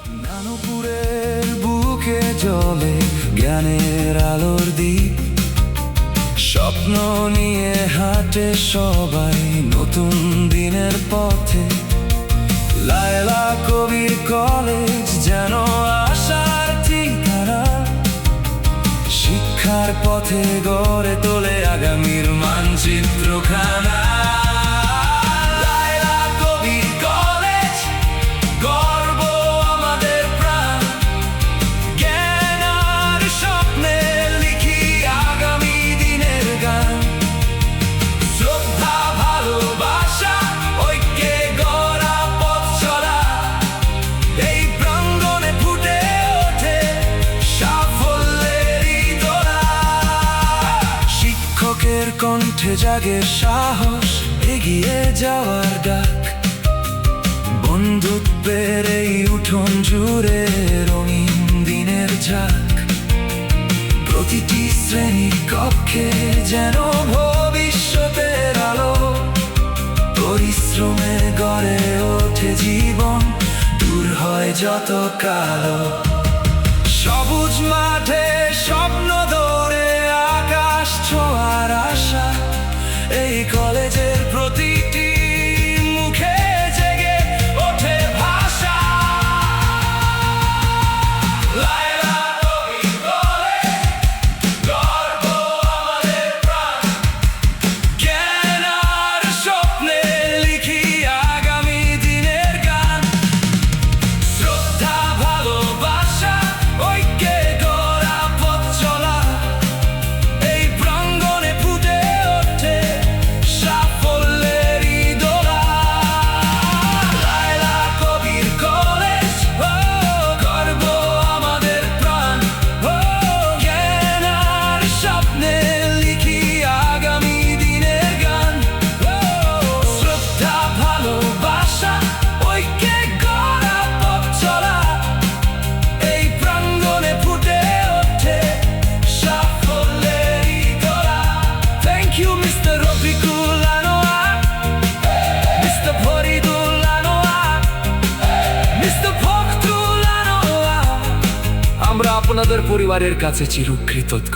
নানুপুরের বুকে জলে জ্ঞানের আলোর দ্বীপ, স্বপ্ন নিয়ে হাঁটে সবাই নতুন দিনের পথে। লায়লা কবির কলেজ যেন আশার ঠিকানা, শিক্ষার পথে গড়ে তোলে আগামীর মানচিত্রখানা। লায়লা কবির কলেজ গর্ব আমাদের প্রাণ, জ্ঞান আর স্বপ্নে লিখি আগামী দিনের গান। শ্রদ্ধা, ভালোবাসা, ঐক্যে গড়া পথ চলা, এই প্রাঙ্গণে ফুটে ওঠে সাফল্যেরই দোলা। শিক্ষকের কণ্ঠে জাগে সাহস, এগিয়ে যাওয়ার ডাক, বন্ধুত্বের এই উঠোন জুড়ে রঙিন দিনের ঝাঁক। প্রতিটি শ্রেণীর কক্ষে যেন ভবিষ্যতের আলো, পরিশ্রমে গড়ে ওঠে জীবন, দূর হয় যত কালো। সবুজ মাঠে স্বপ্ন দৌড়ে আকাশ ছোঁয়ার আশা, এই কলেজের প্রতিটি মুখে জেগে ওঠে ভাষা। লায়লা কবির কলেজ গর্ব আমাদের প্রাণ, জ্ঞান আর স্বপ্নে লিখি আগামী দিনের গান। শ্রদ্ধা, ভালোবাসা, ঐক্যে গড়া পথ চলা, এই প্রাঙ্গণে ফুটে ওঠে সাফল্যেরই দোলা। লায়লা কবির কলেজ গর্ব আমাদের প্রাণ, জ্ঞান আর স্বপ্নে লিখি আগামী দিনের গান। শ্রদ্ধা, ভালোবাসা, ঐক্যে গড়া পথ চলা, এই প্রাঙ্গণে ফুটে ওঠে সাফল্যেরই দোলা। Thank you, Mr. Rafiqul Anwar, Mr. Faridul Anwar, Mr. Fakhrul Anwar. আমরা আপনাদের পরিবারের কাছে চিরকৃতজ্ঞ।